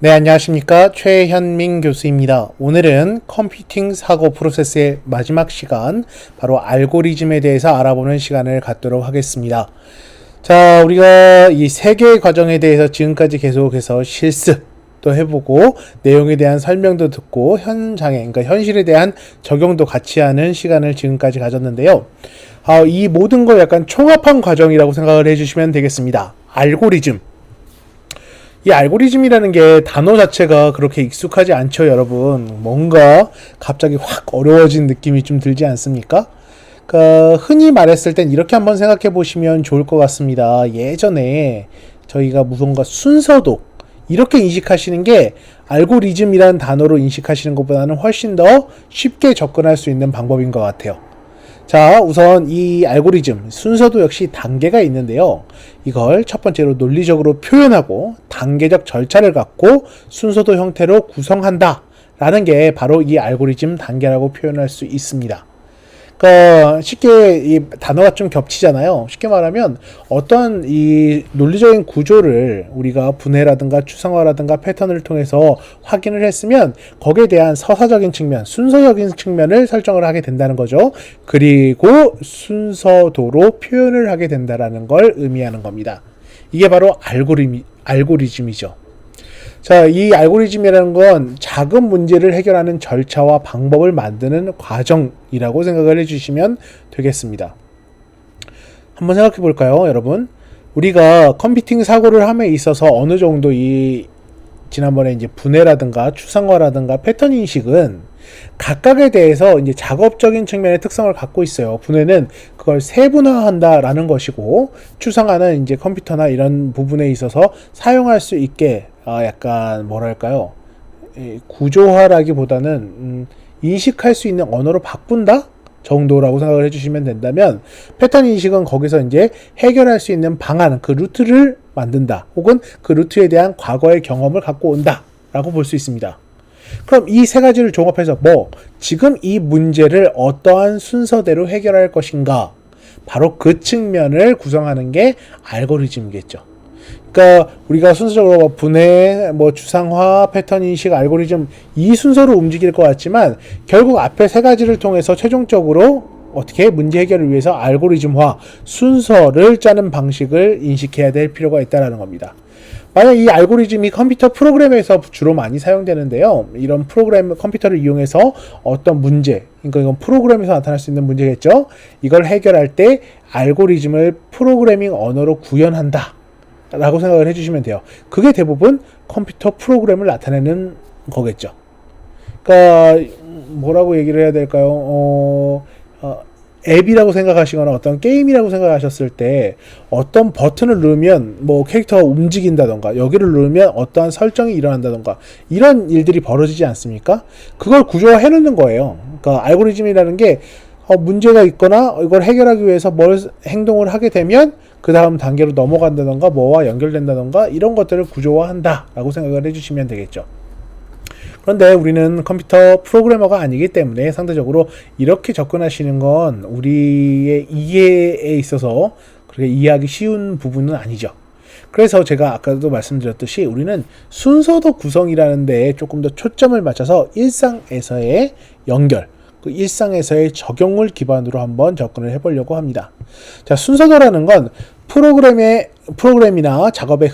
네, 안녕하십니까. 최현민 교수입니다. 오늘은 컴퓨팅 사고 프로세스의 마지막 시간, 바로 알고리즘에 대해서 알아보는 시간을 갖도록 하겠습니다. 자, 우리가 이 세 개의 과정에 대해서 지금까지 계속해서 실습도 해보고, 내용에 대한 설명도 듣고, 그러니까 현실에 대한 적용도 같이 하는 시간을 지금까지 가졌는데요. 이 모든 걸 약간 총합한 과정이라고 생각을 해주시면 되겠습니다. 알고리즘. 이 알고리즘이라는 게 단어 자체가 그렇게 익숙하지 않죠, 여러분. 뭔가 갑자기 확 어려워진 느낌이 좀 들지 않습니까? 흔히 말했을 땐 이렇게 한번 생각해 보시면 좋을 것 같습니다. 예전에 저희가 무언가 순서도 이렇게 인식하시는 게 알고리즘이라는 단어로 인식하시는 것보다는 훨씬 더 쉽게 접근할 수 있는 방법인 것 같아요. 자, 우선 이 알고리즘, 순서도 역시 단계가 있는데요. 이걸 첫 번째로 논리적으로 표현하고 단계적 절차를 갖고 순서도 형태로 구성한다 라는 게 바로 이 알고리즘 단계라고 표현할 수 있습니다. 쉽게 이 단어가 좀 겹치잖아요. 쉽게 말하면 어떤 이 논리적인 구조를 우리가 분해라든가 추상화라든가 패턴을 통해서 확인을 했으면 거기에 대한 서사적인 측면, 순서적인 측면을 설정을 하게 된다는 거죠. 그리고 순서도로 표현을 하게 된다는 걸 의미하는 겁니다. 이게 바로 알고리즘이죠. 자, 이 알고리즘이라는 건 작은 문제를 해결하는 절차와 방법을 만드는 과정이라고 생각을 해주시면 되겠습니다. 한번 생각해 볼까요, 여러분? 우리가 컴퓨팅 사고를 함에 있어서 어느 정도 지난번에 이제 분해라든가 추상화라든가 패턴 인식은 각각에 대해서 이제 작업적인 측면의 특성을 갖고 있어요. 분해는 그걸 세분화한다라는 것이고, 추상화는 이제 컴퓨터나 이런 부분에 있어서 사용할 수 있게 약간 뭐랄까요, 구조화라기보다는 인식할 수 있는 언어로 바꾼다 정도라고 생각을 해주시면 된다면, 패턴 인식은 거기서 이제 해결할 수 있는 방안, 그 루트를 만든다, 혹은 그 루트에 대한 과거의 경험을 갖고 온다 라고 볼 수 있습니다. 그럼 이 세 가지를 종합해서 지금 이 문제를 어떠한 순서대로 해결할 것인가, 바로 그 측면을 구성하는 게 알고리즘이겠죠. 그러니까 우리가 순서적으로 분해, 추상화, 패턴 인식, 알고리즘 이 순서로 움직일 것 같지만 결국 앞에 세 가지를 통해서 최종적으로 어떻게 문제 해결을 위해서 알고리즘화, 순서를 짜는 방식을 인식해야 될 필요가 있다는 겁니다. 만약 이 알고리즘이 컴퓨터 프로그램에서 주로 많이 사용되는데요. 이런 컴퓨터를 이용해서 어떤 문제, 그러니까 이건 프로그램에서 나타날 수 있는 문제겠죠. 이걸 해결할 때 알고리즘을 프로그래밍 언어로 구현한다 라고 생각을 해주시면 돼요. 그게 대부분 컴퓨터 프로그램을 나타내는 거겠죠. 뭐라고 얘기를 해야 될까요? 앱이라고 생각하시거나 어떤 게임이라고 생각하셨을 때 어떤 버튼을 누르면 캐릭터가 움직인다던가, 여기를 누르면 어떠한 설정이 일어난다던가, 이런 일들이 벌어지지 않습니까? 그걸 구조화해 놓는 거예요. 알고리즘이라는 게 문제가 있거나 이걸 해결하기 위해서 행동을 하게 되면 그 다음 단계로 넘어간다던가, 뭐와 연결된다던가, 이런 것들을 구조화한다 라고 생각을 해주시면 되겠죠. 그런데 우리는 컴퓨터 프로그래머가 아니기 때문에 상대적으로 이렇게 접근하시는 건 우리의 이해에 있어서 그렇게 이해하기 쉬운 부분은 아니죠. 그래서 제가 아까도 말씀드렸듯이 우리는 순서도 구성이라는 데에 조금 더 초점을 맞춰서 일상에서의 연결, 그 일상에서의 적용을 기반으로 한번 접근을 해보려고 합니다. 자, 순서도라는 건 프로그램이나 작업의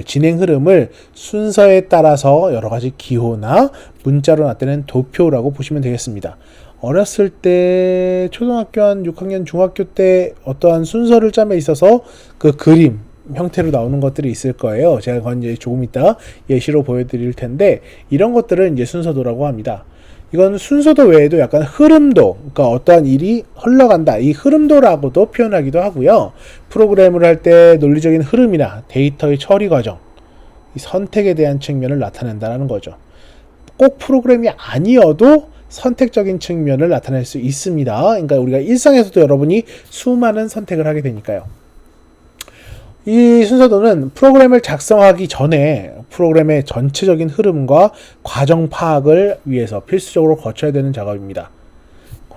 진행 흐름을 순서에 따라서 여러 가지 기호나 문자로 나타낸 도표라고 보시면 되겠습니다. 어렸을 때 초등학교 한 6학년 중학교 때 어떠한 순서를 짬에 있어서 그 그림 형태로 나오는 것들이 있을 거예요. 제가 그건 이제 조금 이따 예시로 보여드릴 텐데, 이런 것들을 이제 순서도라고 합니다. 이건 순서도 외에도 약간 흐름도, 그러니까 어떠한 일이 흘러간다, 이 흐름도라고도 표현하기도 하고요. 프로그램을 할 때 논리적인 흐름이나 데이터의 처리 과정, 이 선택에 대한 측면을 나타낸다는 거죠. 꼭 프로그램이 아니어도 선택적인 측면을 나타낼 수 있습니다. 그러니까 우리가 일상에서도 여러분이 수많은 선택을 하게 되니까요. 이 순서도는 프로그램을 작성하기 전에 프로그램의 전체적인 흐름과 과정 파악을 위해서 필수적으로 거쳐야 되는 작업입니다.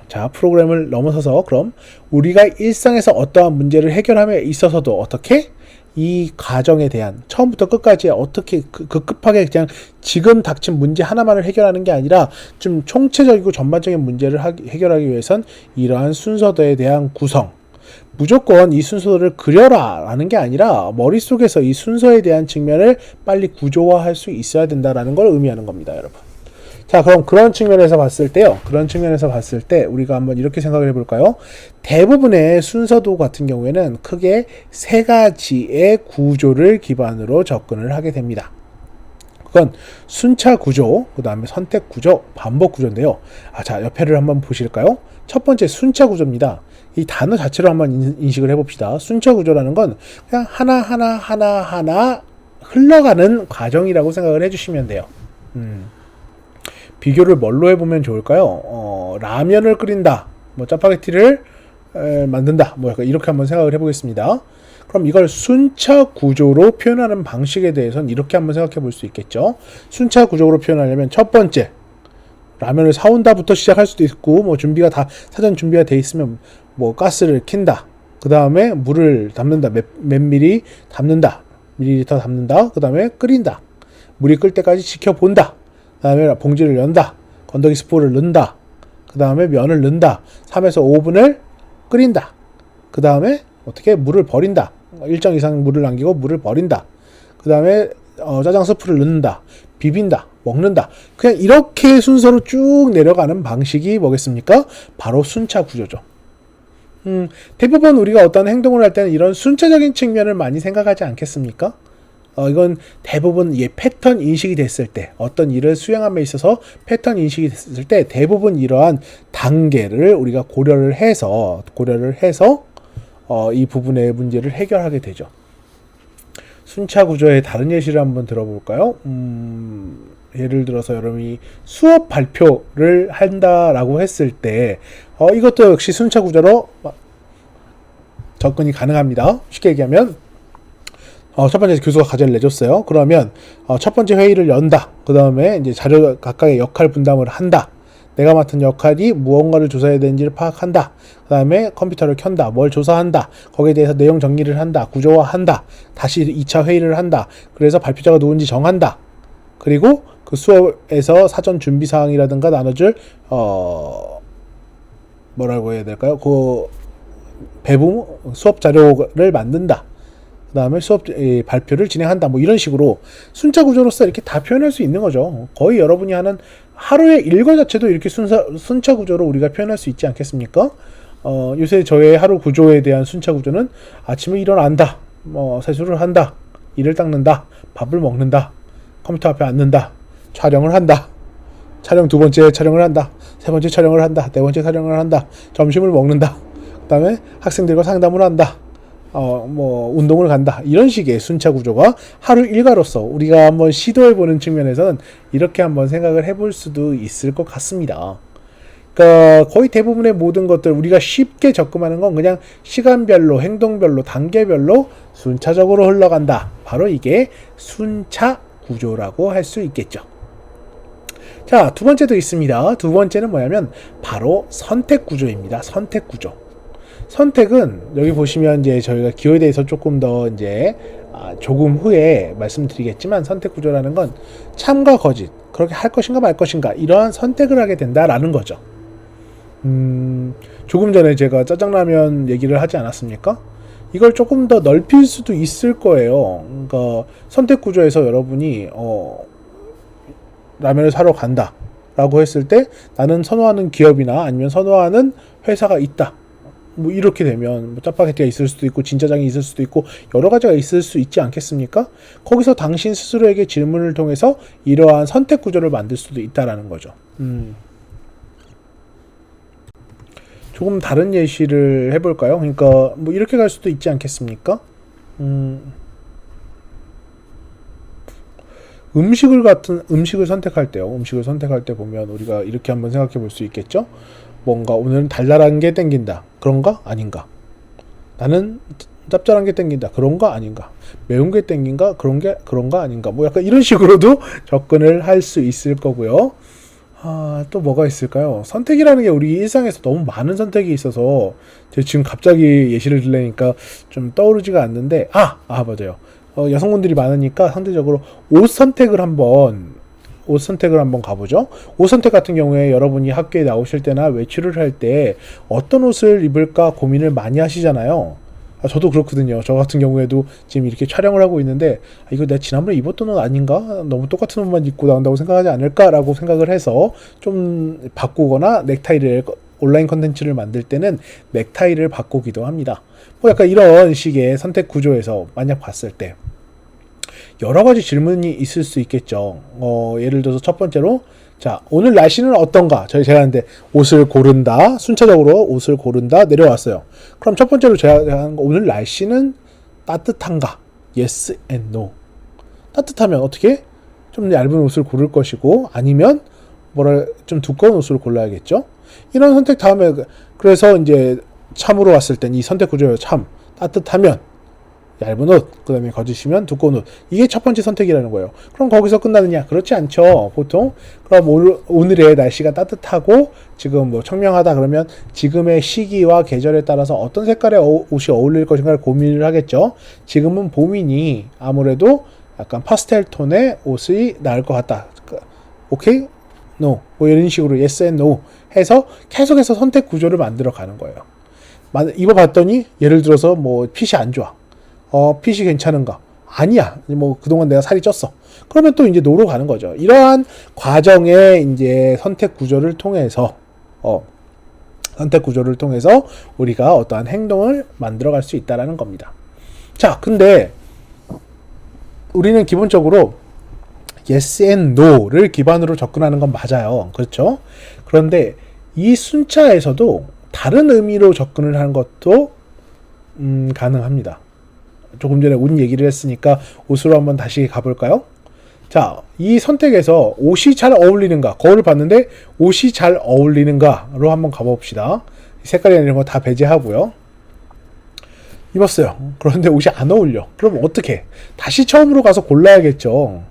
자, 프로그램을 넘어서서 그럼 우리가 일상에서 어떠한 문제를 해결함에 있어서도 어떻게 이 과정에 대한 처음부터 끝까지 어떻게 급하게 그냥 지금 닥친 문제 하나만을 해결하는 게 아니라 좀 총체적이고 전반적인 문제를 해결하기 위해선 이러한 순서들에 대한 구성, 무조건 이 순서를 그려라 라는 게 아니라 머릿속에서 이 순서에 대한 측면을 빨리 구조화할 수 있어야 된다라는 걸 의미하는 겁니다, 여러분. 자, 그럼 그런 측면에서 봤을 때요. 그런 측면에서 봤을 때 우리가 한번 이렇게 생각을 해볼까요? 대부분의 순서도 같은 경우에는 크게 세 가지의 구조를 기반으로 접근을 하게 됩니다. 그건 순차 구조, 그 다음에 선택 구조, 반복 구조인데요. 자, 옆에를 한번 보실까요? 첫 번째 순차 구조입니다. 이 단어 자체로 한번 인식을 해봅시다. 순차 구조라는 건 그냥 하나 흘러가는 과정이라고 생각을 해주시면 돼요. 비교를 뭘로 해보면 좋을까요? 라면을 끓인다, 뭐 짜파게티를 만든다, 뭐 약간 이렇게 한번 생각을 해보겠습니다. 그럼 이걸 순차 구조로 표현하는 방식에 대해서는 이렇게 한번 생각해 볼 수 있겠죠. 순차 구조로 표현하려면 첫 번째, 라면을 사온다부터 시작할 수도 있고, 뭐 준비가 다 사전 준비가 돼 있으면 뭐 가스를 킨다, 그 다음에 물을 담는다, 몇 미리 담는다, 밀리리터 담는다, 그 다음에 끓인다, 물이 끓 때까지 지켜본다, 그 다음에 봉지를 연다, 건더기 스프를 넣는다, 그 다음에 면을 넣는다, 3에서 5분을 끓인다, 그 다음에 어떻게 물을 버린다, 일정 이상 물을 남기고 물을 버린다, 그 다음에 짜장 스프를 넣는다, 비빈다, 먹는다. 그냥 이렇게 순서로 쭉 내려가는 방식이 뭐겠습니까? 바로 순차 구조죠. 대부분 우리가 어떤 행동을 할 때는 이런 순차적인 측면을 많이 생각하지 않겠습니까? 이건 대부분 패턴 인식이 됐을 때, 어떤 일을 수행함에 있어서 패턴 인식이 됐을 때 대부분 이러한 단계를 우리가 고려를 해서 이 부분의 문제를 해결하게 되죠. 순차 구조의 다른 예시를 한번 들어볼까요? 예를 들어서 여러분이 수업 발표를 한다라고 했을 때 이것도 역시 순차 구조로 접근이 가능합니다. 쉽게 얘기하면 첫 번째 교수가 과제를 내줬어요. 그러면 첫 번째 회의를 연다. 그 다음에 이제 자료 각각의 역할 분담을 한다. 내가 맡은 역할이 무언가를 조사해야 되는지를 파악한다. 그 다음에 컴퓨터를 켠다. 뭘 조사한다. 거기에 대해서 내용 정리를 한다. 구조화한다. 다시 2차 회의를 한다. 그래서 발표자가 누군지 정한다. 그리고 그 수업에서 사전 준비 사항이라든가 나눠줄 뭐라고 해야 될까요? 그 배분 수업 자료를 만든다. 그 다음에 수업 발표를 진행한다. 뭐 이런 식으로 순차 구조로서 이렇게 다 표현할 수 있는 거죠. 거의 여러분이 하는 하루의 일과 자체도 이렇게 순차 구조로 우리가 표현할 수 있지 않겠습니까? 요새 저의 하루 구조에 대한 순차 구조는 아침에 일어난다, 세수를 한다, 이를 닦는다, 밥을 먹는다, 컴퓨터 앞에 앉는다, 촬영을 한다, 촬영 두 번째 촬영을 한다, 세 번째 촬영을 한다, 네 번째 촬영을 한다, 점심을 먹는다, 그 다음에 학생들과 상담을 한다, 운동을 간다. 이런 식의 순차 구조가 하루 일과로서 우리가 한번 시도해보는 측면에서는 이렇게 한번 생각을 해볼 수도 있을 것 같습니다. 그러니까 거의 대부분의 모든 것들 우리가 쉽게 접근하는 건 그냥 시간별로, 행동별로, 단계별로 순차적으로 흘러간다. 바로 이게 순차 구조라고 할 수 있겠죠. 자, 두 번째도 있습니다. 두 번째는 뭐냐면 바로 선택 구조입니다. 선택 구조. 선택은 여기 보시면 이제 저희가 기호에 대해서 조금 더 이제 조금 후에 말씀드리겠지만, 선택 구조라는 건 참과 거짓, 그렇게 할 것인가 말 것인가, 이러한 선택을 하게 된다라는 거죠. 조금 전에 제가 짜장라면 얘기를 하지 않았습니까? 이걸 조금 더 넓힐 수도 있을 거예요. 그러니까 선택 구조에서 여러분이 라면을 사러 간다 라고 했을 때 나는 선호하는 기업이나 아니면 선호하는 회사가 있다, 뭐 이렇게 되면 짜파게티가 있을 수도 있고 진짜장이 있을 수도 있고 여러 가지가 있을 수 있지 않겠습니까? 거기서 당신 스스로에게 질문을 통해서 이러한 선택 구조를 만들 수도 있다라는 거죠. 조금 다른 예시를 해볼까요? 그러니까 뭐 이렇게 갈 수도 있지 않겠습니까? 음식을 선택할 때요. 음식을 선택할 때 보면 우리가 이렇게 한번 생각해 볼 수 있겠죠? 뭔가 오늘은 달달한 게 땡긴다. 그런가? 아닌가? 나는 짭짤한 게 땡긴다. 그런가? 아닌가? 매운 게 땡긴가? 그런가? 아닌가? 뭐 약간 이런 식으로도 접근을 할 수 있을 거고요. 또 뭐가 있을까요? 선택이라는 게 우리 일상에서 너무 많은 선택이 있어서 제가 지금 갑자기 예시를 들려니까 좀 떠오르지가 않는데 맞아요. 여성분들이 많으니까 상대적으로 옷 선택을 한번 가보죠. 옷 선택 같은 경우에 여러분이 학교에 나오실 때나 외출을 할 때 어떤 옷을 입을까 고민을 많이 하시잖아요. 저도 그렇거든요. 저 같은 경우에도 지금 이렇게 촬영을 하고 있는데 이거 내가 지난번에 입었던 옷 아닌가? 너무 똑같은 옷만 입고 나온다고 생각하지 않을까라고 생각을 해서 좀 바꾸거나 넥타이를 온라인 컨텐츠를 만들 때는 넥타이를 바꾸기도 합니다. 뭐 약간 이런 식의 선택 구조에서 만약 봤을 때 여러 가지 질문이 있을 수 있겠죠. 예를 들어서 첫 번째로 자, 오늘 날씨는 어떤가? 제가 하는데 옷을 고른다. 순차적으로 옷을 고른다. 내려왔어요. 그럼 첫 번째로 제가 하는 거 오늘 날씨는 따뜻한가? Yes and no. 따뜻하면 어떻게? 좀 얇은 옷을 고를 것이고 아니면 좀 두꺼운 옷을 골라야겠죠. 이런 선택 다음에 그래서 이제 참으로 왔을 땐 이 선택 구조예요. 참 따뜻하면 얇은 옷, 그 다음에 거짓이면 두꺼운 옷. 이게 첫 번째 선택이라는 거예요. 그럼 거기서 끝나느냐? 그렇지 않죠. 보통. 그럼 오늘의 날씨가 따뜻하고 지금 뭐 청명하다 그러면 지금의 시기와 계절에 따라서 어떤 색깔의 옷이 어울릴 것인가를 고민을 하겠죠. 지금은 봄이니 아무래도 약간 파스텔 톤의 옷이 나을 것 같다. 오케이? No. 뭐 이런 식으로 yes and no 해서 계속해서 선택 구조를 만들어 가는 거예요. 입어봤더니 예를 들어서 뭐 핏이 안 좋아. 핏이 괜찮은가? 아니야. 뭐 그동안 내가 살이 쪘어. 그러면 또 이제 노로 가는 거죠. 이러한 과정의 이제 선택 구조를 통해서 우리가 어떠한 행동을 만들어갈 수 있다라는 겁니다. 자, 근데 우리는 기본적으로 yes and no를 기반으로 접근하는 건 맞아요. 그렇죠? 그런데 이 순차에서도 다른 의미로 접근을 하는 것도 가능합니다. 조금 전에 옷 얘기를 했으니까 옷으로 한번 다시 가볼까요? 자, 이 선택에서 옷이 잘 어울리는가? 거울을 봤는데 옷이 잘 어울리는가로 한번 가봅시다. 색깔이나 이런 거 다 배제하고요. 입었어요. 그런데 옷이 안 어울려. 그럼 어떻게? 다시 처음으로 가서 골라야겠죠.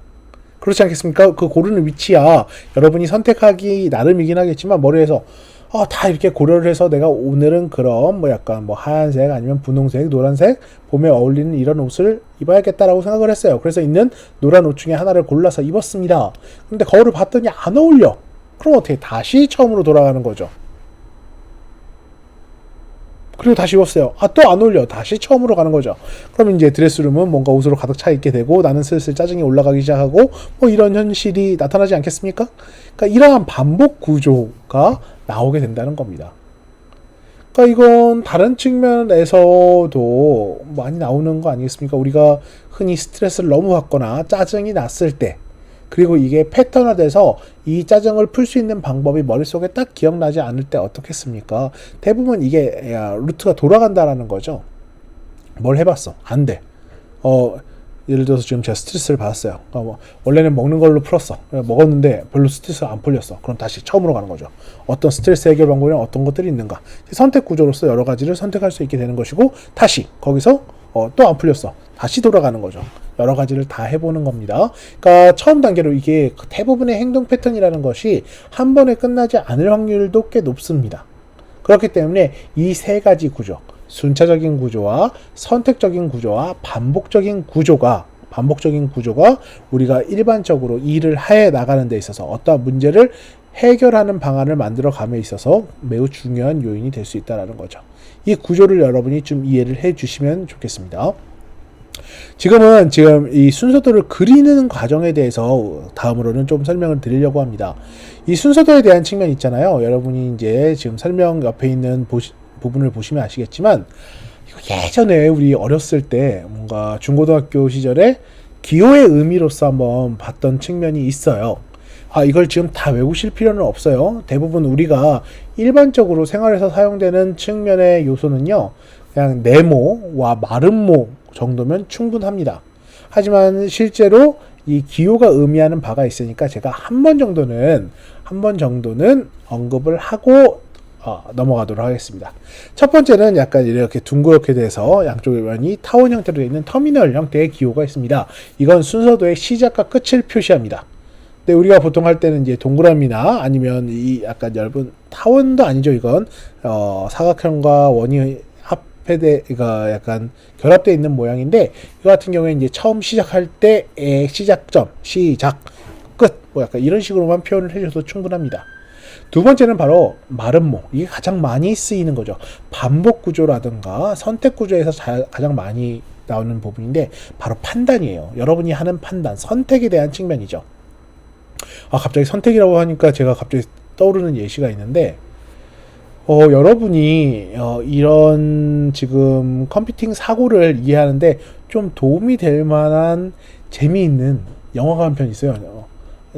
그렇지 않겠습니까? 그 고르는 위치야 여러분이 선택하기 나름이긴 하겠지만 머리에서 다 이렇게 고려를 해서 내가 오늘은 그럼 뭐 약간 뭐 하얀색 아니면 분홍색, 노란색 봄에 어울리는 이런 옷을 입어야겠다라고 생각을 했어요. 그래서 있는 노란 옷 중에 하나를 골라서 입었습니다. 근데 거울을 봤더니 안 어울려. 그럼 어떻게? 다시 처음으로 돌아가는 거죠. 그리고 다시 입었어요. 또 안 어울려. 다시 처음으로 가는 거죠. 그럼 이제 드레스룸은 뭔가 옷으로 가득 차 있게 되고 나는 슬슬 짜증이 올라가기 시작하고 뭐 이런 현실이 나타나지 않겠습니까? 그러니까 이러한 반복 구조가 나오게 된다는 겁니다. 그러니까 이건 다른 측면에서도 많이 나오는 거 아니겠습니까? 우리가 흔히 스트레스를 너무 받거나 짜증이 났을 때 그리고 이게 패턴화돼서 이 짜증을 풀 수 있는 방법이 머릿속에 딱 기억나지 않을 때 어떻겠습니까? 대부분 이게 루트가 돌아간다라는 거죠. 뭘 해봤어? 안 돼. 예를 들어서 지금 제가 스트레스를 받았어요. 원래는 먹는 걸로 풀었어. 먹었는데 별로 스트레스가 안 풀렸어. 그럼 다시 처음으로 가는 거죠. 어떤 스트레스 해결 방법이나 어떤 것들이 있는가. 선택 구조로서 여러 가지를 선택할 수 있게 되는 것이고 다시 거기서 또 안 풀렸어. 다시 돌아가는 거죠. 여러 가지를 다 해보는 겁니다. 그러니까 처음 단계로 이게 대부분의 행동 패턴이라는 것이 한 번에 끝나지 않을 확률도 꽤 높습니다. 그렇기 때문에 이 세 가지 구조, 순차적인 구조와 선택적인 구조와 반복적인 구조가 우리가 일반적으로 일을 해 나가는 데 있어서 어떠한 문제를 해결하는 방안을 만들어 감에 있어서 매우 중요한 요인이 될 수 있다는 거죠. 이 구조를 여러분이 좀 이해를 해 주시면 좋겠습니다. 지금 이 순서도를 그리는 과정에 대해서 다음으로는 좀 설명을 드리려고 합니다. 이 순서도에 대한 측면 있잖아요. 여러분이 이제 지금 설명 옆에 있는 부분을 보시면 아시겠지만 예전에 우리 어렸을 때 뭔가 중고등학교 시절에 기호의 의미로서 한번 봤던 측면이 있어요. 이걸 지금 다 외우실 필요는 없어요. 대부분 우리가 일반적으로 생활에서 사용되는 측면의 요소는요. 그냥 네모와 마름모 정도면 충분합니다. 하지만 실제로 이 기호가 의미하는 바가 있으니까 제가 한 번 정도는 언급을 하고 넘어가도록 하겠습니다. 첫 번째는 약간 이렇게 둥그렇게 돼서 양쪽 면이 타원 형태로 되어 있는 터미널 형태의 기호가 있습니다. 이건 순서도의 시작과 끝을 표시합니다. 근데 우리가 보통 할 때는 이제 동그라미나 아니면 이 약간 얇은 타원도 아니죠. 이건 사각형과 원이 합해돼, 그러니까 약간 결합되어 있는 모양인데, 이 같은 경우에 이제 처음 시작할 때의 시작점, 시작, 끝, 뭐 약간 이런 식으로만 표현을 해줘도 충분합니다. 두 번째는 바로 마름모. 이게 가장 많이 쓰이는 거죠. 반복 구조라든가 선택 구조에서 가장 많이 나오는 부분인데, 바로 판단이에요. 여러분이 하는 판단, 선택에 대한 측면이죠. 갑자기 선택이라고 하니까 제가 갑자기 떠오르는 예시가 있는데, 여러분이 이런 지금 컴퓨팅 사고를 이해하는데 좀 도움이 될 만한 재미있는 영화가 한 편 있어요.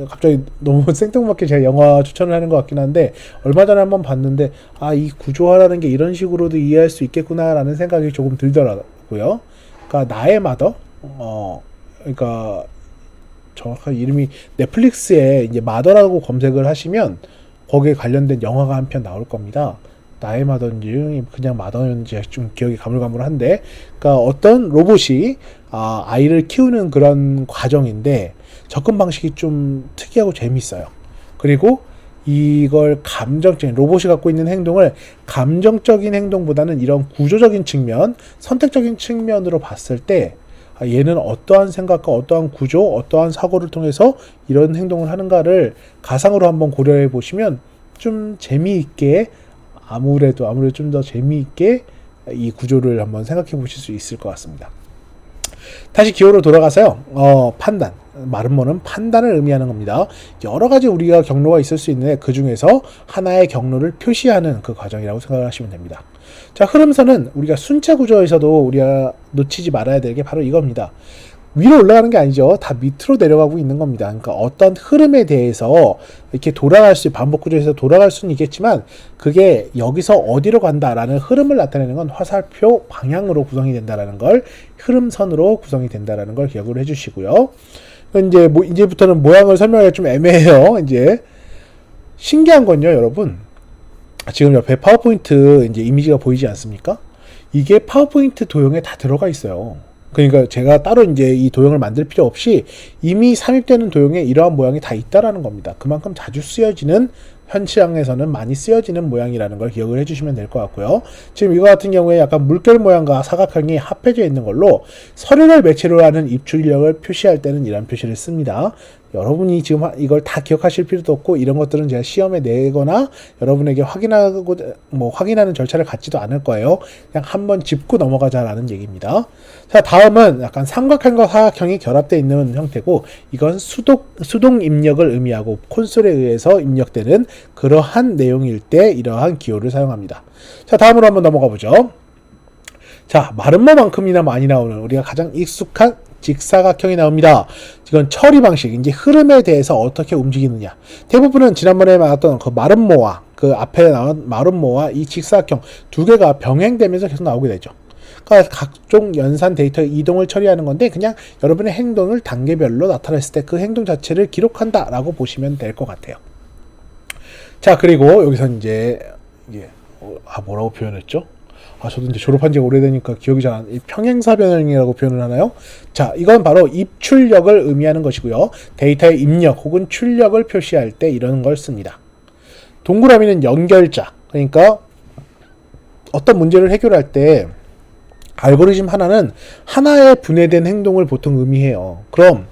갑자기 너무 생뚱맞게 제가 영화 추천을 하는 것 같긴 한데, 얼마 전에 한번 봤는데 이 구조화라는 게 이런 식으로도 이해할 수 있겠구나라는 생각이 조금 들더라고요. 그러니까 나의 마더, 그러니까 정확한 이름이 넷플릭스에 이제 마더라고 검색을 하시면 거기에 관련된 영화가 한 편 나올 겁니다. 나의 마더인지 그냥 마더인지 좀 기억이 가물가물한데, 그러니까 어떤 로봇이 아이를 키우는 그런 과정인데 접근 방식이 좀 특이하고 재밌어요. 그리고 이걸 감정적인, 로봇이 갖고 있는 행동을 감정적인 행동보다는 이런 구조적인 측면, 선택적인 측면으로 봤을 때 얘는 어떠한 생각과 어떠한 구조, 어떠한 사고를 통해서 이런 행동을 하는가를 가상으로 한번 고려해 보시면 좀 재미있게, 아무래도 좀 더 재미있게 이 구조를 한번 생각해 보실 수 있을 것 같습니다. 다시 기호로 돌아가서요. 판단. 마름모는 판단을 의미하는 겁니다. 여러 가지 우리가 경로가 있을 수 있는데 그 중에서 하나의 경로를 표시하는 그 과정이라고 생각을 하시면 됩니다. 자, 흐름선은 우리가 순차 구조에서도 우리가 놓치지 말아야 될 게 바로 이겁니다. 위로 올라가는 게 아니죠. 다 밑으로 내려가고 있는 겁니다. 그러니까 어떤 흐름에 대해서 이렇게 반복 구조에서 돌아갈 수는 있겠지만, 그게 여기서 어디로 간다라는 흐름을 나타내는 건 화살표 방향으로 구성이 된다라는 걸, 흐름선으로 구성이 된다라는 걸 기억을 해주시고요. 이제부터는 모양을 설명하기가 좀 애매해요. 이제 신기한 건요, 여러분. 지금 옆에 파워포인트 이제 이미지가 보이지 않습니까? 이게 파워포인트 도형에 다 들어가 있어요. 그러니까 제가 따로 이제 이 도형을 만들 필요 없이 이미 삽입되는 도형에 이러한 모양이 다 있다라는 겁니다. 그만큼 자주 쓰여지는, 현시장에서는 많이 쓰여지는 모양이라는 걸 기억을 해주시면 될 것 같고요. 지금 이거 같은 경우에 약간 물결 모양과 사각형이 합해져 있는 걸로 서류를 매체로 하는 입출력을 표시할 때는 이런 표시를 씁니다. 여러분이 지금 이걸 다 기억하실 필요도 없고, 이런 것들은 제가 시험에 내거나 여러분에게 확인하는 절차를 갖지도 않을 거예요. 그냥 한번 짚고 넘어가자라는 얘기입니다. 자, 다음은 약간 삼각형과 사각형이 결합되어 있는 형태고, 이건 수동 입력을 의미하고 콘솔에 의해서 입력되는 그러한 내용일 때 이러한 기호를 사용합니다. 자, 다음으로 한번 넘어가 보죠. 자, 마름모만큼이나 많이 나오는 우리가 가장 익숙한 직사각형이 나옵니다. 이건 처리 방식, 이제 흐름에 대해서 어떻게 움직이느냐. 대부분은 지난번에 나왔던 그 마름모와 그 앞에 나온 마름모와 이 직사각형 두 개가 병행되면서 계속 나오게 되죠. 그러니까 각종 연산 데이터 이동을 처리하는 건데, 그냥 여러분의 행동을 단계별로 나타냈을 때 그 행동 자체를 기록한다라고 보시면 될 것 같아요. 자, 그리고 여기서 이제 뭐라고 표현했죠? 저도 이제 졸업한 지가 오래되니까 기억이 잘 안, 평행사 변형이라고 표현을 하나요? 자, 이건 바로 입출력을 의미하는 것이고요. 데이터의 입력 혹은 출력을 표시할 때 이런 걸 씁니다. 동그라미는 연결자. 그러니까 어떤 문제를 해결할 때 알고리즘 하나의 분해된 행동을 보통 의미해요. 그럼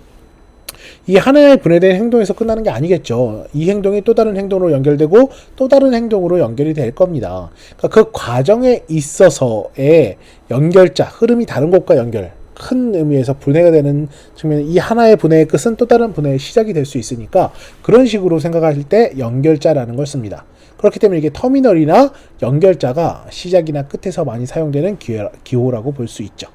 이 하나의 분해된 행동에서 끝나는 게 아니겠죠. 이 행동이 또 다른 행동으로 연결되고 또 다른 행동으로 연결이 될 겁니다. 그러니까 그 과정에 있어서의 연결자, 흐름이 다른 곳과 연결, 큰 의미에서 분해가 되는 측면에 이 하나의 분해의 끝은 또 다른 분해의 시작이 될 수 있으니까, 그런 식으로 생각하실 때 연결자라는 걸 씁니다. 그렇기 때문에 이게 터미널이나 연결자가 시작이나 끝에서 많이 사용되는 기호라고 볼 수 있죠.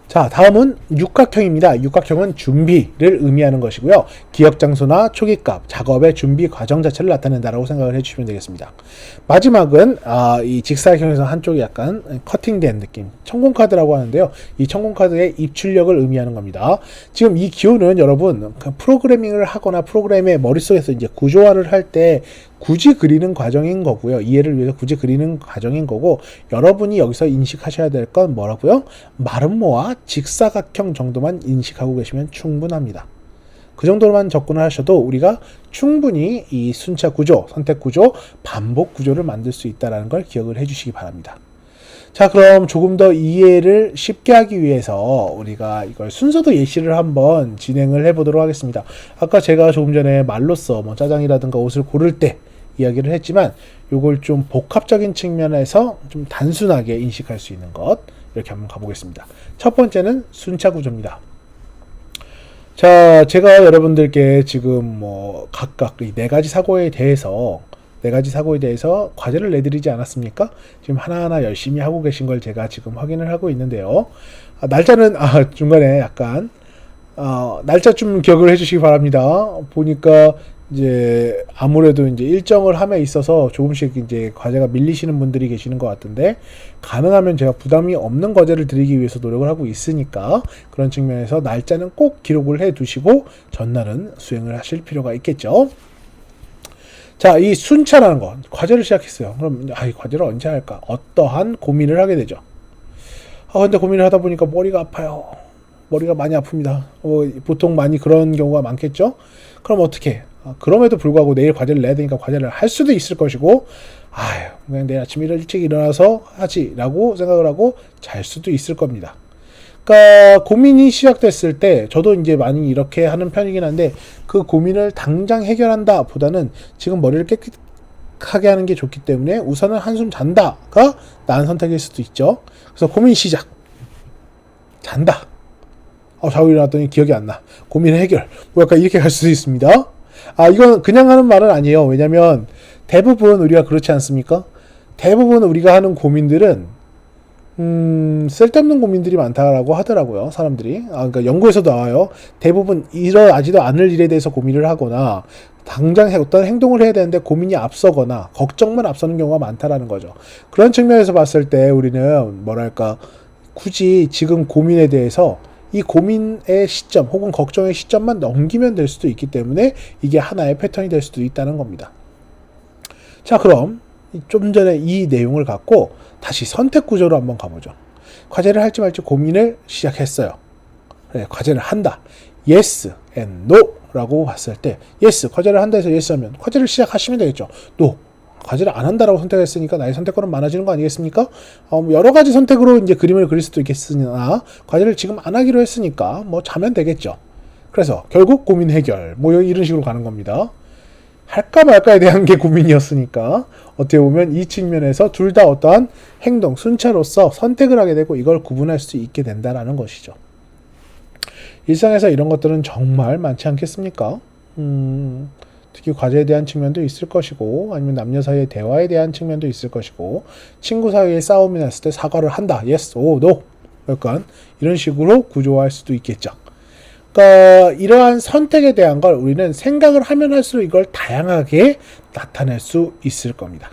자, 다음은 육각형입니다. 육각형은 준비를 의미하는 것이고요. 기억 장소나 초기값, 작업의 준비 과정 자체를 나타낸다라고 생각을 해주시면 되겠습니다. 마지막은 이 직사각형에서 한쪽이 약간 커팅된 느낌, 천공카드라고 하는데요. 이 천공카드의 입출력을 의미하는 겁니다. 지금 이 기호는 여러분 프로그래밍을 하거나 프로그램의 머릿속에서 이제 구조화를 할 때 굳이 그리는 과정인 거고요. 이해를 위해서 굳이 그리는 과정인 거고, 여러분이 여기서 인식하셔야 될 건 뭐라고요? 마름모와 직사각형 정도만 인식하고 계시면 충분합니다. 그 정도로만 접근을 하셔도 우리가 충분히 이 순차 구조, 선택 구조, 반복 구조를 만들 수 있다는 걸 기억을 해주시기 바랍니다. 자, 그럼 조금 더 이해를 쉽게 하기 위해서 우리가 이걸 순서도 예시를 한번 진행을 해보도록 하겠습니다. 아까 제가 조금 전에 말로써 뭐 짜장이라든가 옷을 고를 때 이야기를 했지만, 요걸 좀 복합적인 측면에서 좀 단순하게 인식할 수 있는 것, 이렇게 한번 가보겠습니다. 첫 번째는 순차 구조입니다. 자, 제가 여러분들께 지금 뭐 각각 이 네 가지 사고에 대해서 과제를 내드리지 않았습니까? 지금 하나하나 열심히 하고 계신 걸 제가 지금 확인을 하고 있는데요. 날짜는 중간에 약간 날짜 좀 기억을 해주시기 바랍니다. 보니까 이제 아무래도 이제 일정을 함에 있어서 조금씩 이제 과제가 밀리시는 분들이 계시는 것 같은데, 가능하면 제가 부담이 없는 과제를 드리기 위해서 노력을 하고 있으니까 그런 측면에서 날짜는 꼭 기록을 해 두시고 전날은 수행을 하실 필요가 있겠죠. 자, 이 순차라는 거, 과제를 시작했어요. 그럼 이 과제를 언제 할까? 어떠한 고민을 하게 되죠. 근데 고민을 하다 보니까 머리가 아파요. 머리가 많이 아픕니다. 보통 많이 그런 경우가 많겠죠. 그럼 어떻게? 그럼에도 불구하고 내일 과제를 내야 되니까 과제를 할 수도 있을 것이고, 그냥 내일 아침 일찍 일어나서 하지라고 생각을 하고 잘 수도 있을 겁니다. 그러니까 고민이 시작됐을 때 저도 이제 많이 이렇게 하는 편이긴 한데, 그 고민을 당장 해결한다 보다는 지금 머리를 깨끗하게 하는 게 좋기 때문에 우선은 한숨 잔다가 나은 선택일 수도 있죠. 그래서 고민 시작. 잔다. 자고 일어났더니 기억이 안 나. 고민 해결. 뭐 약간 이렇게 갈 수도 있습니다. 이건 그냥 하는 말은 아니에요. 왜냐면 대부분 우리가 그렇지 않습니까? 대부분 우리가 하는 고민들은 쓸데없는 고민들이 많다라고 하더라고요, 사람들이. 그러니까 연구에서 나와요. 대부분 일어나지도 않을 일에 대해서 고민을 하거나, 당장 어떤 행동을 해야 되는데 고민이 앞서거나 걱정만 앞서는 경우가 많다라는 거죠. 그런 측면에서 봤을 때 우리는 뭐랄까, 굳이 지금 고민에 대해서 이 고민의 시점 혹은 걱정의 시점만 넘기면 될 수도 있기 때문에 이게 하나의 패턴이 될 수도 있다는 겁니다. 자, 그럼 좀 전에 이 내용을 갖고 다시 선택 구조로 한번 가보죠. 과제를 할지 말지 고민을 시작했어요. 그래, 과제를 한다. yes and no 라고 봤을 때, yes, 과제를 한다 해서 yes 하면 과제를 시작하시면 되겠죠. no, 과제를 안 한다라고 선택했으니까 나의 선택권은 많아지는 거 아니겠습니까? 여러 가지 선택으로 이제 그림을 그릴 수도 있겠으나, 과제를 지금 안 하기로 했으니까 뭐 자면 되겠죠. 그래서 결국 고민 해결, 뭐 이런 식으로 가는 겁니다. 할까 말까에 대한 게 고민이었으니까 어떻게 보면 이 측면에서 둘 다 어떠한 행동, 순차로서 선택을 하게 되고 이걸 구분할 수 있게 된다는 것이죠. 일상에서 이런 것들은 정말 많지 않겠습니까? 특히 과제에 대한 측면도 있을 것이고, 아니면 남녀 사이의 대화에 대한 측면도 있을 것이고, 친구 사이에 싸움이 났을 때 사과를 한다. yes, no. 약간 이런 식으로 구조화할 수도 있겠죠. 그러니까 이러한 선택에 대한 걸 우리는 생각을 하면 할수록 이걸 다양하게 나타낼 수 있을 겁니다.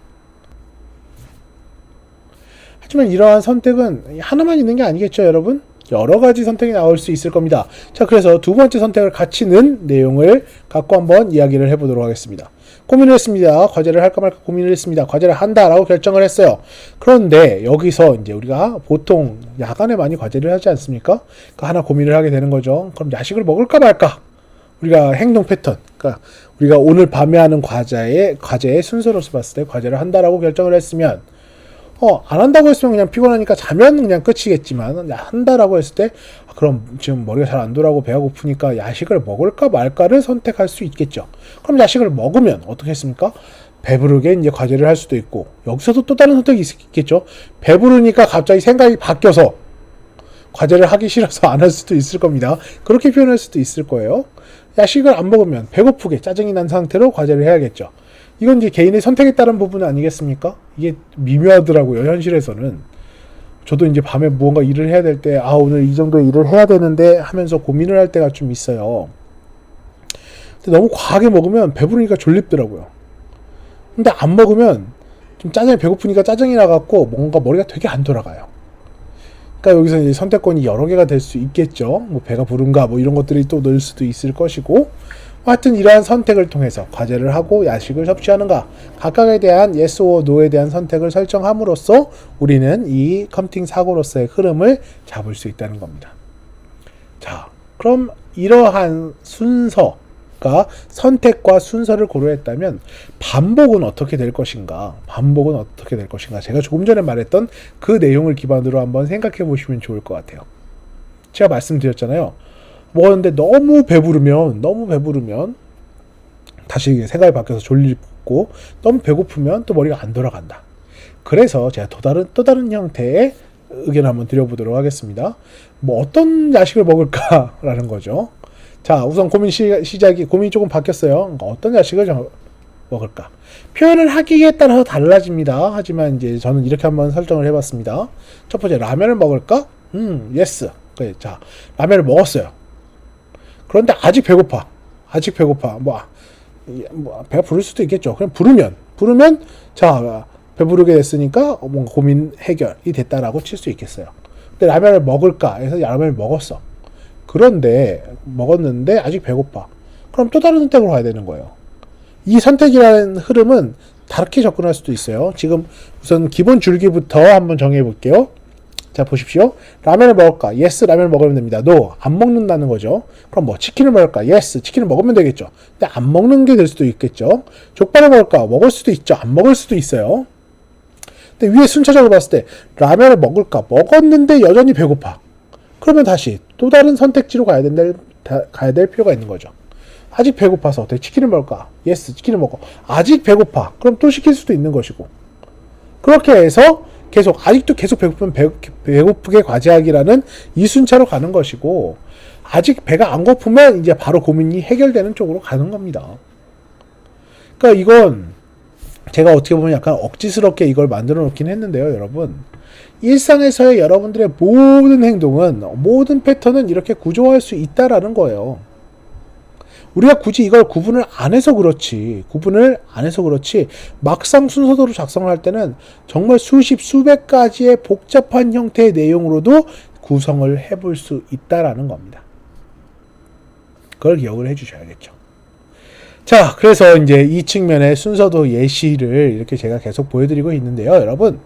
하지만 이러한 선택은 하나만 있는 게 아니겠죠, 여러분? 여러 가지 선택이 나올 수 있을 겁니다. 자, 그래서 두 번째 선택을 같이 넣은 내용을 갖고 한번 이야기를 해보도록 하겠습니다. 고민을 했습니다. 과제를 할까 말까 고민을 했습니다. 과제를 한다라고 결정을 했어요. 그런데 여기서 이제 우리가 보통 야간에 많이 과제를 하지 않습니까? 그러니까 하나 고민을 하게 되는 거죠. 그럼 야식을 먹을까 말까? 우리가 행동 패턴, 그러니까 우리가 오늘 밤에 하는 과제의 순서로서 봤을 때 과제를 한다라고 결정을 했으면, 안 한다고 했으면 그냥 피곤하니까 자면 그냥 끝이겠지만, 한다라고 했을 때, 그럼 지금 머리가 잘 안 돌아오고 배가 고프니까 야식을 먹을까 말까를 선택할 수 있겠죠. 그럼 야식을 먹으면 어떻게 했습니까? 배부르게 이제 과제를 할 수도 있고, 여기서도 또 다른 선택이 있겠죠. 배부르니까 갑자기 생각이 바뀌어서 과제를 하기 싫어서 안 할 수도 있을 겁니다. 그렇게 표현할 수도 있을 거예요. 야식을 안 먹으면 배고프게 짜증이 난 상태로 과제를 해야겠죠. 이건 이제 개인의 선택에 따른 부분 아니겠습니까? 이게 미묘하더라고요, 현실에서는. 저도 이제 밤에 무언가 일을 해야 될 때, 오늘 이 정도 일을 해야 되는데 하면서 고민을 할 때가 좀 있어요. 근데 너무 과하게 먹으면 배부르니까 졸립더라고요. 근데 안 먹으면 좀 짜증이, 배고프니까 짜증이 나갖고 뭔가 머리가 되게 안 돌아가요. 그러니까 여기서 이제 선택권이 여러 개가 될 수 있겠죠. 뭐 배가 부른가, 뭐 이런 것들이 또 넣을 수도 있을 것이고, 하여튼 이러한 선택을 통해서 과제를 하고 야식을 섭취하는가, 각각에 대한 yes or no에 대한 선택을 설정함으로써 우리는 이 컴퓨팅 사고로서의 흐름을 잡을 수 있다는 겁니다. 자, 그럼 이러한 순서가 선택과 순서를 고려했다면 반복은 어떻게 될 것인가? 반복은 어떻게 될 것인가? 제가 조금 전에 말했던 그 내용을 기반으로 한번 생각해 보시면 좋을 것 같아요. 제가 말씀드렸잖아요. 먹었는데 너무 배부르면 다시 생각이 바뀌어서 졸리고, 너무 배고프면 또 머리가 안 돌아간다. 그래서 제가 또 다른 형태의 의견을 한번 드려보도록 하겠습니다. 뭐 어떤 야식을 먹을까라는 거죠. 자, 우선 고민이 조금 바뀌었어요. 그러니까 어떤 야식을 먹을까? 표현을 하기에 따라서 달라집니다. 하지만 이제 저는 이렇게 한번 설정을 해봤습니다. 첫 번째, 라면을 먹을까? 예스. 그래, 자, 라면을 먹었어요. 그런데 아직 배고파. 배가 부를 수도 있겠죠. 그럼 부르면, 자, 배부르게 됐으니까 뭔가 고민 해결이 됐다라고 칠 수 있겠어요. 근데 라면을 먹을까 해서 라면을 먹었는데 아직 배고파. 그럼 또 다른 선택으로 가야 되는 거예요. 이 선택이라는 흐름은 다르게 접근할 수도 있어요. 지금 우선 기본 줄기부터 한번 정해 볼게요. 자, 보십시오. 라면을 먹을까? yes, 라면을 먹으면 됩니다. no, 안 먹는다는 거죠. 그럼 뭐 치킨을 먹을까? yes, 치킨을 먹으면 되겠죠. 근데 안 먹는 게 될 수도 있겠죠. 족발을 먹을까? 먹을 수도 있죠. 안 먹을 수도 있어요. 근데 위에 순차적으로 봤을 때 라면을 먹을까? 먹었는데 여전히 배고파. 그러면 다시 또 다른 선택지로 가야 될 필요가 있는 거죠. 아직 배고파서 어떻게 치킨을 먹을까? yes, 치킨을 먹어. 아직 배고파. 그럼 또 시킬 수도 있는 것이고. 그렇게 해서 아직도 계속 배고프면 배고프게 과제하기라는 이 순차로 가는 것이고, 아직 배가 안 고프면 이제 바로 고민이 해결되는 쪽으로 가는 겁니다. 그러니까 이건 제가 어떻게 보면 약간 억지스럽게 이걸 만들어 놓긴 했는데요, 여러분. 일상에서의 여러분들의 모든 행동은, 모든 패턴은 이렇게 구조화할 수 있다라는 거예요. 우리가 굳이 이걸 구분을 안 해서 그렇지, 막상 순서대로 작성을 할 때는 정말 수백 가지의 복잡한 형태의 내용으로도 구성을 해볼 수 있다라는 겁니다. 그걸 기억을 해주셔야겠죠. 자, 그래서 이제 이 측면의 순서도 예시를 이렇게 제가 계속 보여드리고 있는데요, 여러분.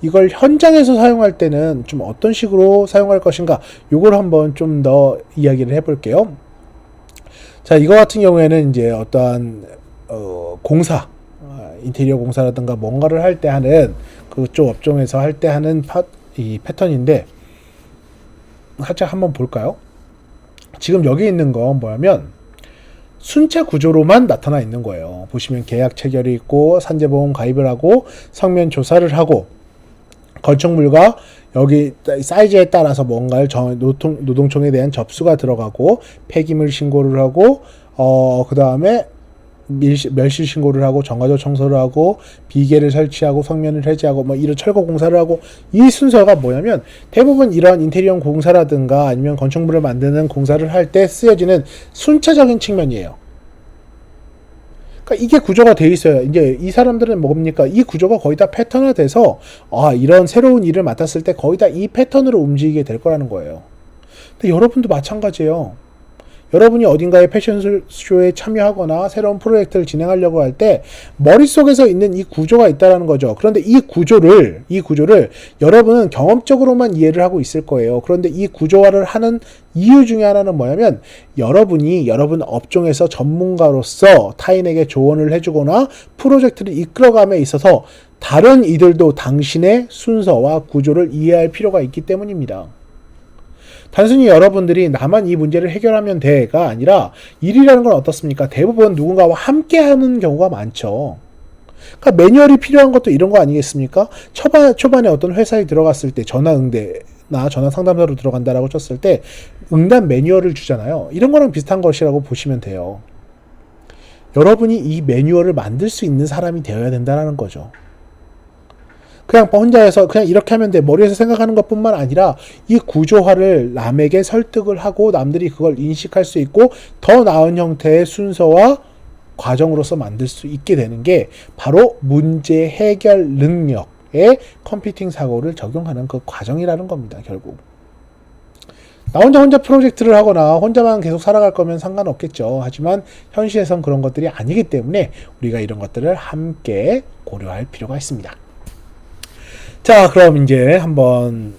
이걸 현장에서 사용할 때는 좀 어떤 식으로 사용할 것인가, 요걸 한번 좀 더 이야기를 해볼게요. 자, 이거 같은 경우에는 이제 어떠한 공사, 인테리어 공사라든가 뭔가를 할 때 하는, 그쪽 업종에서 할 때 하는 이 패턴인데, 살짝 한번 볼까요? 지금 여기 있는 건 뭐냐면 순차 구조로만 나타나 있는 거예요. 보시면 계약 체결이 있고, 산재보험 가입을 하고, 성면 조사를 하고, 건축물과 여기 사이즈에 따라서 뭔가를 노동청에 대한 접수가 들어가고, 폐기물 신고를 하고, 그 다음에 멸실 신고를 하고, 정화조 청소를 하고, 비계를 설치하고, 성면을 해제하고, 뭐 이런 철거 공사를 하고, 이 순서가 뭐냐면 대부분 이런 인테리어 공사라든가 아니면 건축물을 만드는 공사를 할 때 쓰여지는 순차적인 측면이에요. 그러니까 이게 구조가 돼 있어요. 이제 이 사람들은 뭡니까? 이 구조가 거의 다 패턴화돼서, 이런 새로운 일을 맡았을 때 거의 다 이 패턴으로 움직이게 될 거라는 거예요. 근데 여러분도 마찬가지예요. 여러분이 어딘가에 패션쇼에 참여하거나 새로운 프로젝트를 진행하려고 할 때 머릿속에서 있는 이 구조가 있다라는 거죠. 그런데 이 구조를 여러분은 경험적으로만 이해를 하고 있을 거예요. 그런데 이 구조화를 하는 이유 중에 하나는 뭐냐면, 여러분이 여러분 업종에서 전문가로서 타인에게 조언을 해주거나 프로젝트를 이끌어감에 있어서 다른 이들도 당신의 순서와 구조를 이해할 필요가 있기 때문입니다. 단순히 여러분들이 나만 이 문제를 해결하면 돼가 아니라, 일이라는 건 어떻습니까? 대부분 누군가와 함께 하는 경우가 많죠. 그러니까 매뉴얼이 필요한 것도 이런 거 아니겠습니까? 초반에 어떤 회사에 들어갔을 때 전화 상담사로 들어간다라고 쳤을 때 응답 매뉴얼을 주잖아요. 이런 거랑 비슷한 것이라고 보시면 돼요. 여러분이 이 매뉴얼을 만들 수 있는 사람이 되어야 된다는 거죠. 그냥 혼자서 그냥 이렇게 하면 돼, 머리에서 생각하는 것뿐만 아니라 이 구조화를 남에게 설득을 하고 남들이 그걸 인식할 수 있고 더 나은 형태의 순서와 과정으로서 만들 수 있게 되는 게 바로 문제 해결 능력의 컴퓨팅 사고를 적용하는 그 과정이라는 겁니다, 결국. 나 혼자 프로젝트를 하거나 혼자만 계속 살아갈 거면 상관없겠죠. 하지만 현실에선 그런 것들이 아니기 때문에 우리가 이런 것들을 함께 고려할 필요가 있습니다. 자, 그럼 이제 한번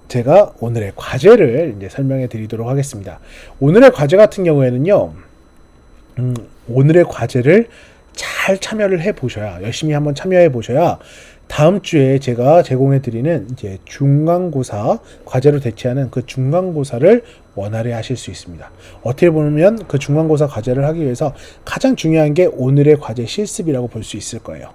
제가 오늘의 과제를 이제 설명해 드리도록 하겠습니다. 오늘의 과제 같은 경우에는요, 오늘의 과제를 잘 참여를 해 보셔야, 열심히 한번 참여해 보셔야 다음 주에 제가 제공해 드리는 이제 중간고사 과제로 대체하는 그 중간고사를 원활히 하실 수 있습니다. 어떻게 보면 그 중간고사 과제를 하기 위해서 가장 중요한 게 오늘의 과제 실습이라고 볼 수 있을 거예요.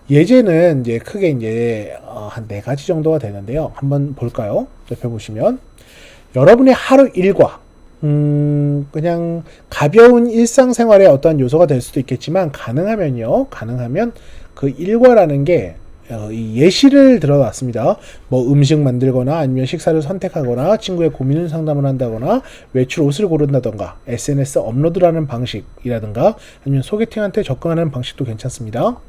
예제는 이제 크게 이제 한 4가지 정도가 되는데요. 한번 볼까요? 옆에 보시면 여러분의 하루 일과 그냥 가벼운 일상생활의 어떤 요소가 될 수도 있겠지만 가능하면 그 일과라는 게 예시를 들어놨습니다. 뭐 음식 만들거나 아니면 식사를 선택하거나 친구의 고민을 상담을 한다거나 외출 옷을 고른다던가 SNS 업로드라는 방식이라든가 아니면 소개팅한테 접근하는 방식도 괜찮습니다.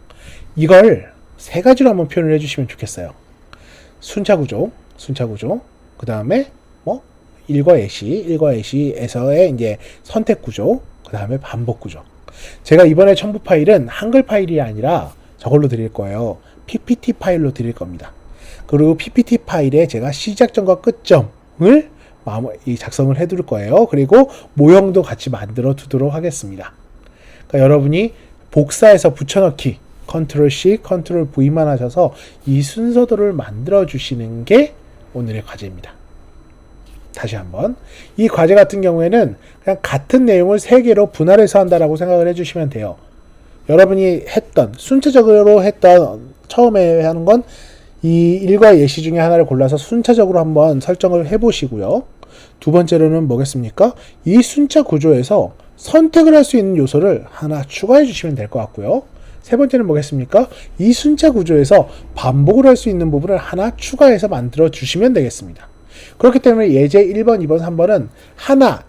이걸 3가지로 한번 표현을 해주시면 좋겠어요. 순차구조, 그 다음에 뭐 일과 예시에서의 이제 선택구조, 그 다음에 반복구조. 제가 이번에 첨부 파일은 한글 파일이 아니라 저걸로 드릴 거예요. PPT 파일로 드릴 겁니다. 그리고 PPT 파일에 제가 시작점과 끝점을 작성을 해둘 거예요. 그리고 모형도 같이 만들어 두도록 하겠습니다. 그러니까 여러분이 복사해서 붙여넣기 컨트롤 C, 컨트롤 V만 하셔서 이 순서도를 만들어 주시는 게 오늘의 과제입니다. 다시 한번 이 과제 같은 경우에는 그냥 같은 내용을 3개로 분할해서 한다라고 생각을 해주시면 돼요. 여러분이 순차적으로 했던 처음에 하는 건 이 일과 예시 중에 하나를 골라서 순차적으로 한번 설정을 해보시고요. 두 번째로는 뭐겠습니까? 이 순차 구조에서 선택을 할 수 있는 요소를 하나 추가해 주시면 될 것 같고요. 세 번째는 뭐겠습니까? 이 순차 구조에서 반복을 할 수 있는 부분을 하나 추가해서 만들어 주시면 되겠습니다. 그렇기 때문에 예제 1번, 2번, 3번은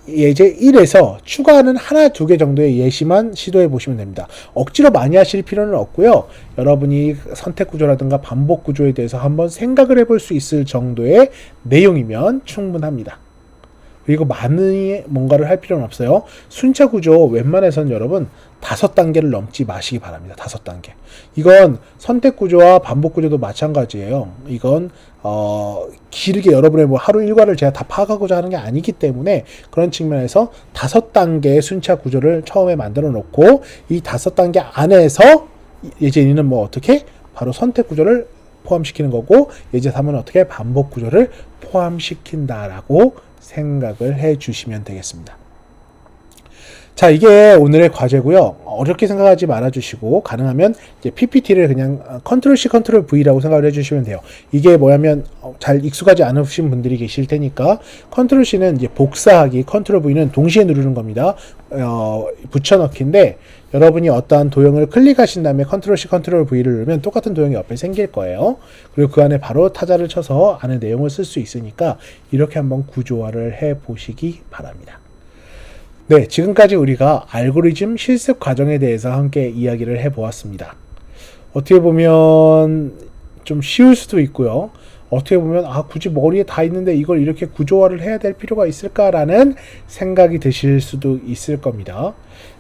예제 1에서 추가하는 1, 2개 정도의 예시만 시도해 보시면 됩니다. 억지로 많이 하실 필요는 없고요. 여러분이 선택 구조라든가 반복 구조에 대해서 한번 생각을 해볼 수 있을 정도의 내용이면 충분합니다. 그리고 많이 뭔가를 할 필요는 없어요. 순차 구조 웬만해선 여러분 5단계를 넘지 마시기 바랍니다. 5단계. 이건 선택 구조와 반복 구조도 마찬가지예요. 이건 길게 여러분의 뭐 하루 일과를 제가 다 파악하고자 하는 게 아니기 때문에 그런 측면에서 5단계의 순차 구조를 처음에 만들어 놓고 이 5단계 안에서 예제 2는 뭐 어떻게 바로 선택 구조를 포함시키는 거고 예제 3은 어떻게 반복 구조를 포함시킨다라고 생각을 해 주시면 되겠습니다. 자, 이게 오늘의 과제고요. 어렵게 생각하지 말아 주시고 가능하면 이제 PPT를 그냥 컨트롤 C, 컨트롤 V라고 생각을 해 주시면 돼요. 이게 뭐냐면 잘 익숙하지 않으신 분들이 계실 테니까 컨트롤 C는 이제 복사하기, 컨트롤 V는 동시에 누르는 겁니다. 붙여넣기인데 여러분이 어떠한 도형을 클릭하신 다음에 컨트롤 C, 컨트롤 V를 누르면 똑같은 도형이 옆에 생길 거예요. 그리고 그 안에 바로 타자를 쳐서 안에 내용을 쓸 수 있으니까 이렇게 한번 구조화를 해 보시기 바랍니다. 네, 지금까지 우리가 알고리즘 실습 과정에 대해서 함께 이야기를 해보았습니다. 어떻게 보면 좀 쉬울 수도 있고요. 어떻게 보면 굳이 머리에 다 있는데 이걸 이렇게 구조화를 해야 될 필요가 있을까라는 생각이 드실 수도 있을 겁니다.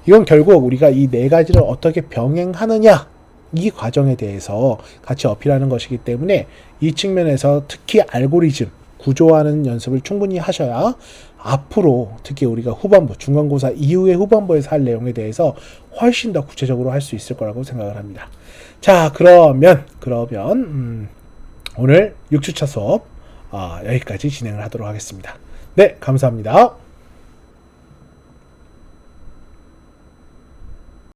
이건 결국 우리가 이 4가지를 어떻게 병행하느냐 이 과정에 대해서 같이 어필하는 것이기 때문에 이 측면에서 특히 알고리즘 구조화하는 연습을 충분히 하셔야 앞으로 특히 우리가 후반부, 중간고사 이후의 후반부에서 할 내용에 대해서 훨씬 더 구체적으로 할 수 있을 거라고 생각을 합니다. 자, 그러면 오늘 6주차 수업 여기까지 진행을 하도록 하겠습니다. 네, 감사합니다.